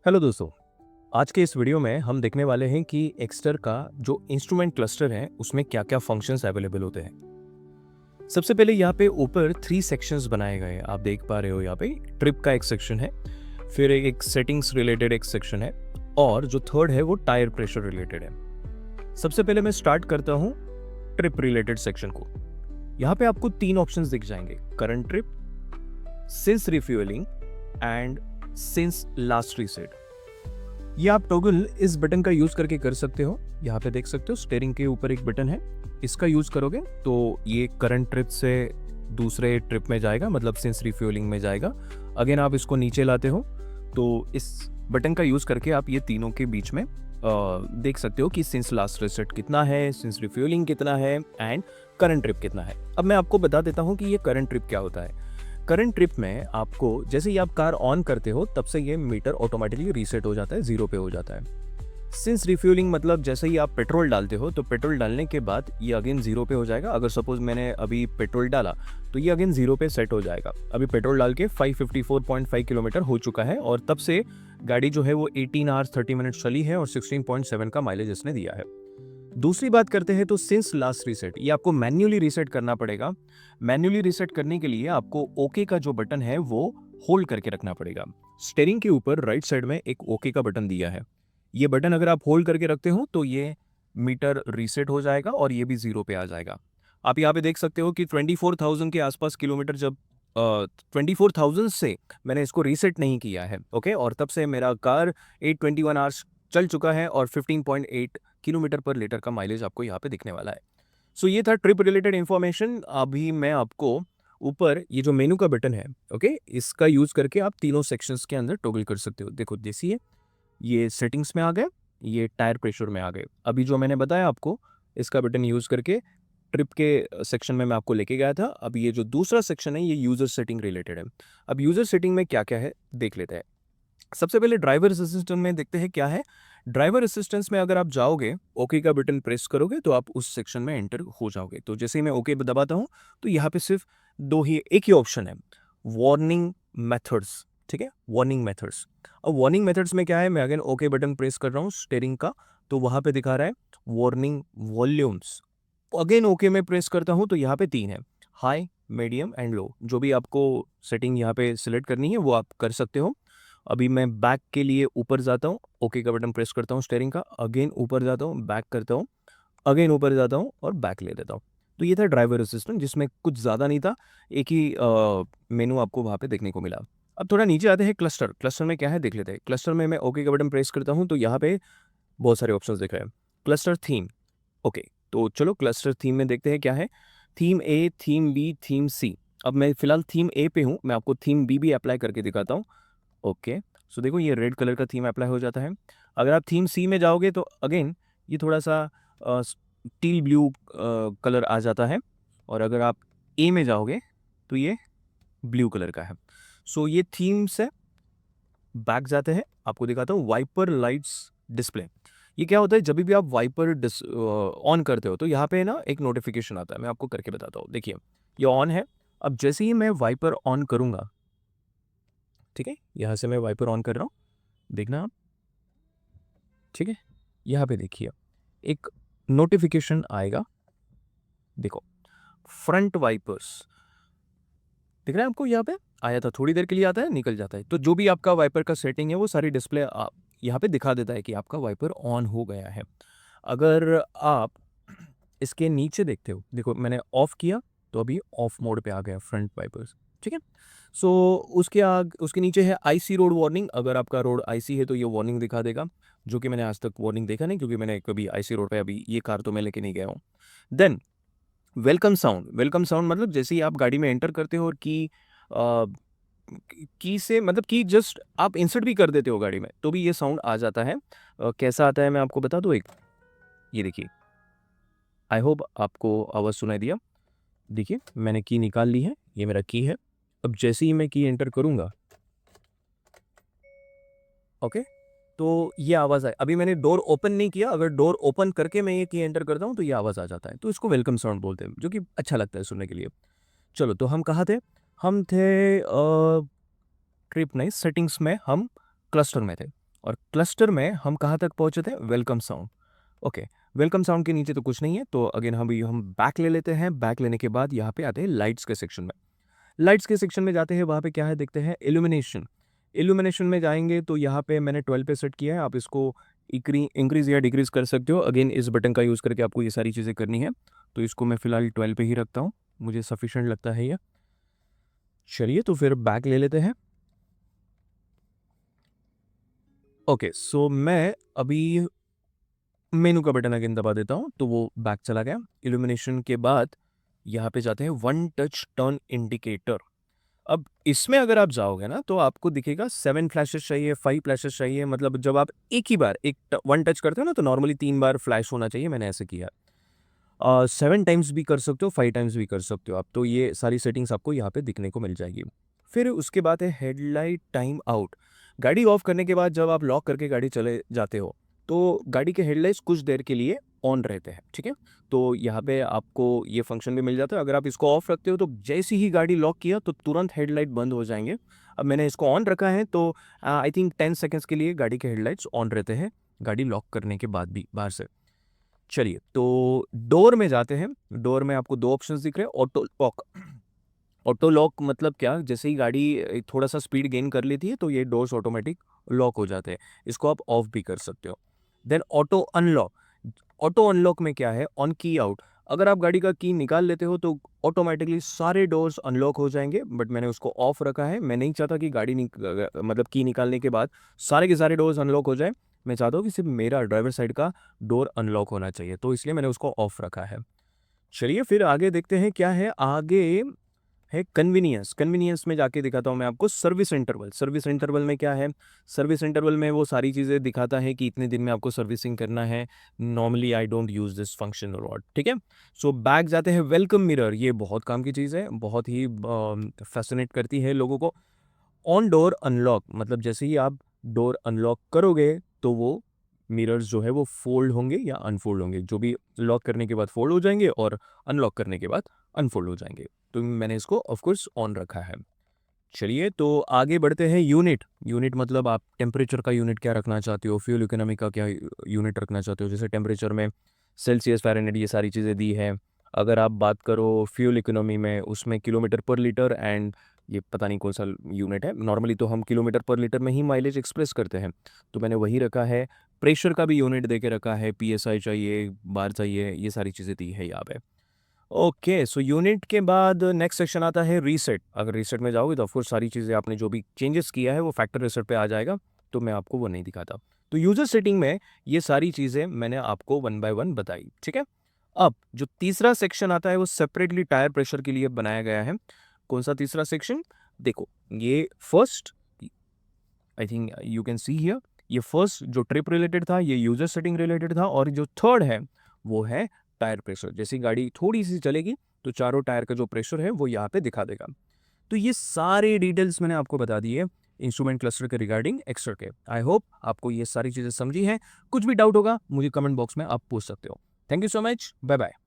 Hello दोस्तों। आज के इस वीडियो में हम देखने वाले हैं कि एक्स्टर का जो इंस्ट्रूमेंट क्लस्टर है उसमें क्या क्या फंक्शंस अवेलेबल होते हैं। सबसे पहले यहाँ पे ऊपर 3 सेक्शंस बनाए गए हैं, आप देख पा रहे हो। यहाँ पे ट्रिप का एक सेक्शन है, फिर एक सेटिंग्स रिलेटेड एक सेक्शन है, और जो थर्ड है वो टायर प्रेशर रिलेटेड है। सबसे पहले मैं स्टार्ट करता हूँ ट्रिप रिलेटेड सेक्शन को। यहाँ पे आपको 3 ऑप्शंस दिख जाएंगे: current trip, since refuelling and since last reset. ये आप टॉगल इस बटन का यूज करके कर सकते हो। यहाँ पे देख सकते हो स्टीयरिंग के ऊपर एक बटन है, इसका यूज करोगे तो ये करंट ट्रिप से दूसरे ट्रिप में जाएगा, मतलब सिंस रिफ्यूलिंग में जाएगा। अगेन आप इसको नीचे लाते हो तो इस बटन का यूज करके आप ये तीनों के बीच में देख सकते हो कि सिंस लास्ट रीसेट कितना है, सिंस रिफ्यूलिंग कितना है एंड करंट ट्रिप कितना है। अब मैं आपको बता देता हूँ कि ये करंट ट्रिप क्या होता है। करंट ट्रिप में आपको जैसे ही आप कार ऑन करते हो तब से ये मीटर ऑटोमेटिकली रीसेट हो जाता है, जीरो पे हो जाता है। सिंस रिफ्यूलिंग मतलब जैसे ही आप पेट्रोल डालते हो तो पेट्रोल डालने के बाद ये अगेन जीरो पे हो जाएगा। अगर सपोज मैंने अभी पेट्रोल डाला तो ये अगेन जीरो पे सेट हो जाएगा। अभी पेट्रोल डाल के 554.5 किलोमीटर हो चुका है और तब से गाड़ी जो है वो 18 आवर्स 30 मिनट चली है और 16.7 का माइलेज इसने दिया है। दूसरी बात करते हैं तो सिंस लास्ट रीसेट, ये आपको मैन्युअली रीसेट करना पड़ेगा। मैन्युअली रीसेट करने के लिए आपको ओके का जो बटन है वो होल्ड करके रखना पड़ेगा। स्टीयरिंग के ऊपर राइट साइड में एक ओके का बटन दिया है। ये बटन अगर आप होल्ड करके रखते हो तो ये मीटर रीसेट हो जाएगा और ये भी जीरो पे आ जाएगा। आप यहाँ पे देख सकते हो कि 24,000 के आसपास किलोमीटर जब 24,000 से मैंने इसको रीसेट नहीं किया है, ओके, और तब से मेरा कार 821 आवर्स चल चुका है और 15.8 किलोमीटर पर लीटर का माइलेज आपको यहाँ पे दिखने वाला है। सो ये था ट्रिप रिलेटेड इन्फॉर्मेशन। अभी मैं आपको ऊपर ये जो मेनू का बटन है, ओके, इसका यूज करके आप तीनों सेक्शंस के अंदर टॉगल कर सकते हो। देखो जैसे ये सेटिंग्स में आ गए, ये टायर प्रेशर में आ गए। अभी जो मैंने बताया आपको, इसका बटन यूज करके ट्रिप के सेक्शन में मैं आपको लेके गया था। अब ये जो दूसरा सेक्शन है ये यूजर सेटिंग रिलेटेड है। अब यूजर सेटिंग में क्या क्या है देख लेते हैं। सबसे पहले ड्राइवर असिस्टेंट में देखते हैं क्या है। ड्राइवर असिस्टेंस में अगर आप जाओगे, ओके का बटन प्रेस करोगे तो आप उस सेक्शन में एंटर हो जाओगे। तो जैसे ही मैं ओके दबाता हूं तो यहाँ पे सिर्फ एक ही ऑप्शन है, वार्निंग मेथड्स। ठीक है, वार्निंग मेथड्स। अब वार्निंग मेथड्स में क्या है, मैं अगेन ओके बटन प्रेस कर रहा हूँ स्टीयरिंग का, तो वहां पे दिखा रहा है वार्निंग वॉल्यूम्स। अगेन ओके में प्रेस करता हूं तो यहाँ पे 3 है, हाई, मीडियम एंड लो। जो भी आपको सेटिंग यहाँ पे सिलेक्ट करनी है वो आप कर सकते हो। अभी मैं बैक के लिए ऊपर जाता हूँ, ओके का बटन प्रेस करता हूँ स्टीयरिंग का, अगेन ऊपर जाता हूँ, बैक करता हूँ, अगेन ऊपर जाता हूँ और बैक ले देता हूँ। तो ये था ड्राइवर असिस्टेंट, जिसमें कुछ ज़्यादा नहीं था, एक ही मेनू आपको वहाँ पे देखने को मिला। अब थोड़ा नीचे आते हैं, क्लस्टर। क्लस्टर में क्या है देख लेते हैं। क्लस्टर में मैं ओके का बटन प्रेस करता हूँ तो यहाँ पे बहुत सारे ऑप्शंस दिख रहे हैं। क्लस्टर थीम, ओके, तो चलो क्लस्टर थीम में देखते हैं क्या है। थीम ए, थीम बी, थीम सी। अब मैं फिलहाल थीम ए पे हूँ, मैं आपको थीम बी भी अप्लाई करके दिखाता हूँ। ओके, सो देखो ये रेड कलर का थीम अप्लाई हो जाता है। अगर आप थीम सी में जाओगे तो अगेन ये थोड़ा सा टील ब्लू कलर आ जाता है, और अगर आप ए में जाओगे तो ये ब्लू कलर का है। सो ये थीम से बैक जाते हैं, आपको दिखाता हूँ वाइपर लाइट्स डिस्प्ले। ये क्या होता है, जब भी आप वाइपर ऑन करते हो तो यहाँ पे ना एक नोटिफिकेशन आता है, मैं आपको करके बताता हूँ। देखिए ये ऑन है। अब जैसे ही मैं वाइपर ऑन करूँगा, ठीक है, यहाँ से मैं वाइपर ऑन कर रहा हूँ, देखना आप, ठीक है, यहाँ पे देखिए एक नोटिफिकेशन आएगा। देखो फ्रंट वाइपर्स दिख रहा है आपको, यहाँ पे आया था, थोड़ी देर के लिए आता है निकल जाता है। तो जो भी आपका वाइपर का सेटिंग है वो सारी डिस्प्ले यहाँ पे दिखा देता है कि आपका वाइपर ऑन हो गया है। अगर आप इसके नीचे देखते हो, देखो मैंने ऑफ किया तो अभी ऑफ मोड पे आ गया फ्रंट वाइपर्स, ठीक है। सो उसके नीचे है आईसी रोड वार्निंग। अगर आपका रोड आईसी है तो ये वार्निंग दिखा देगा, जो कि मैंने आज तक वार्निंग देखा नहीं, क्योंकि मैंने कभी आईसी रोड पे अभी ये कार तो मैं लेके नहीं गया हूँ। Than welcome sound. Welcome sound मतलब जैसे ही आप गाड़ी में एंटर करते हो और की से मतलब की जस्ट आप इंसर्ट भी कर देते हो गाड़ी में तो भी ये साउंड आ जाता है। कैसा आता है मैं आपको बता दूं एक, ये देखिए, आई होप आपको आवाज़ सुनाई दिया। देखिए मैंने की निकाल ली है, ये मेरा की है। अब जैसे ही मैं की एंटर करूंगा, ओके, तो ये आवाज़ आए। अभी मैंने डोर ओपन नहीं किया, अगर डोर ओपन करके मैं ये की एंटर करता हूँ तो ये आवाज़ आ जाता है। तो इसको वेलकम साउंड बोलते हैं, जो कि अच्छा लगता है सुनने के लिए। चलो, तो हम कहाँ थे, हम थे ट्रिप नहीं, सेटिंग्स में हम क्लस्टर में थे। और क्लस्टर में हम कहाँ तक पहुँचे थे? Welcome sound. Okay, welcome sound के नीचे तो कुछ नहीं है, तो अगेन हम बैक ले लेते हैं। बैक लेने के बाद यहाँ पे आते हैं लाइट्स के सेक्शन में। लाइट्स के सेक्शन में जाते हैं, वहाँ पे क्या है देखते हैं, इल्यूमिनेशन। इल्यूमिनेशन में जाएंगे तो यहाँ पे मैंने 12 पे सेट किया है, आप इसको इंक्रीज या डिक्रीज कर सकते हो। अगेन इस बटन का यूज़ करके आपको ये सारी चीज़ें करनी है, तो इसको मैं फिलहाल 12 पे ही रखता हूँ, मुझे सफिशेंट लगता है ये। चलिए तो फिर बैक ले लेते हैं। ओके, सो मैं अभी मेनू का बटन अगेन दबा देता हूँ, तो वो बैक चला गया। इल्यूमिनेशन के बाद यहाँ पे जाते हैं वन टच टर्न इंडिकेटर। अब इसमें अगर आप जाओगे ना तो आपको दिखेगा 7 फ्लैशेस चाहिए, 5 फ्लैशेस चाहिए, मतलब जब आप एक ही बार वन टच करते हो ना तो नॉर्मली 3 बार फ्लैश होना चाहिए, मैंने ऐसे किया। 7 टाइम्स भी कर सकते हो, 5 टाइम्स भी कर सकते हो आप, तो ये सारी सेटिंग्स आपको यहाँ पे दिखने को मिल जाएगी। फिर उसके बाद है हेडलाइट टाइम आउट। गाड़ी ऑफ करने के बाद जब आप लॉक करके गाड़ी चले जाते हो तो गाड़ी के हेडलाइट्स कुछ देर के लिए ऑन रहते हैं, ठीक है। तो यहाँ पे आपको ये फंक्शन भी मिल जाता है, अगर आप इसको ऑफ रखते हो तो जैसे ही गाड़ी लॉक किया तो तुरंत हेडलाइट बंद हो जाएंगे। अब मैंने इसको ऑन रखा है तो आई थिंक 10 सेकेंड्स के लिए गाड़ी के हेडलाइट्स ऑन रहते हैं, गाड़ी लॉक करने के बाद भी बाहर से। चलिए तो डोर में जाते हैं। डोर में आपको 2 ऑप्शंस दिख रहे हैं, ऑटो लॉक। ऑटो लॉक मतलब क्या, जैसे ही गाड़ी थोड़ा सा स्पीड गेन कर लेती है तो ये डोर्स ऑटोमेटिक लॉक हो जाते हैं, इसको आप ऑफ भी कर सकते हो। Then auto unlock. Auto unlock में क्या है, ऑन की आउट। अगर आप गाड़ी का की निकाल लेते हो तो ऑटोमेटिकली सारे डोर्स अनलॉक हो जाएंगे, बट मैंने उसको ऑफ रखा है। मैं नहीं चाहता कि मतलब की निकालने के बाद सारे के सारे डोर्स अनलॉक हो जाए। मैं चाहता हूँ कि सिर्फ मेरा ड्राइवर साइड का डोर अनलॉक होना चाहिए, तो इसलिए मैंने उसको ऑफ रखा है। चलिए फिर आगे देखते हैं क्या है। आगे है कन्वीनियंस। कन्वीनियंस में जाके दिखाता हूँ मैं आपको सर्विस इंटरवल। सर्विस इंटरवल में क्या है, सर्विस इंटरवल में वो सारी चीज़ें दिखाता है कि इतने दिन में आपको सर्विसिंग करना है। Normally I don't use this function lot, ठीक है। सो बैक जाते हैं, वेलकम मिरर। ये बहुत काम की चीज़ है, बहुत ही फैसिनेट करती है लोगों को। ऑन डोर अनलॉक मतलब जैसे ही आप डोर अनलॉक करोगे तो वो मिरर्स जो है वो फोल्ड होंगे या अनफोल्ड होंगे, जो भी लॉक करने के बाद फोल्ड हो जाएंगे और अनलॉक करने के बाद अनफोल्ड हो जाएंगे। तो मैंने इसको ऑफ कोर्स ऑन रखा है। चलिए तो आगे बढ़ते हैं। यूनिट। यूनिट मतलब आप टेम्परेचर का यूनिट क्या रखना चाहते हो, फ्यूल इकोनॉमी का क्या यूनिट रखना चाहते हो। जैसे टेम्परेचर में सेल्सियस, फ़ारेनहाइट, ये सारी चीज़ें दी है। अगर आप बात करो फ्यूल इकोनॉमी में, उसमें किलोमीटर पर लीटर, एंड ये पता नहीं कौन सा यूनिट है। नॉर्मली तो हम किलोमीटर पर लीटर में ही माइलेज एक्सप्रेस करते हैं, तो मैंने वही रखा है। प्रेशर का भी यूनिट दे के रखा है, पीएसआई चाहिए, बार चाहिए, ये सारी चीज़ें दी है यहाँ पे। ओके, सो यूनिट के बाद नेक्स्ट सेक्शन आता है रीसेट। अगर रीसेट में जाओगे तो ऑफकोर्स सारी चीज़ें आपने जो भी चेंजेस किया है वो फैक्टर रीसेट पे आ जाएगा, तो मैं आपको वो नहीं दिखाता। तो यूजर सेटिंग में ये सारी चीज़ें मैंने आपको वन बाय वन बताई, ठीक है। अब जो तीसरा सेक्शन आता है वो सेपरेटली टायर प्रेशर के लिए बनाया गया है। कौन सा तीसरा सेक्शन? देखो, ये first, I think you can see here, ये फर्स्ट जो ट्रिप रिलेटेड था, ये यूजर सेटिंग रिलेटेड था, और जो थर्ड है वो है टायर प्रेशर। जैसे गाड़ी थोड़ी सी चलेगी तो चारों टायर का जो प्रेशर है वो यहाँ पे दिखा देगा। तो ये सारे डिटेल्स मैंने आपको बता दी है इंस्ट्रूमेंट क्लस्टर के रिगार्डिंग एक्स्ट्रा के। आई होप आपको ये सारी चीज़ें समझी हैं। कुछ भी डाउट होगा मुझे कमेंट बॉक्स में आप पूछ सकते हो। Thank you so much, bye bye.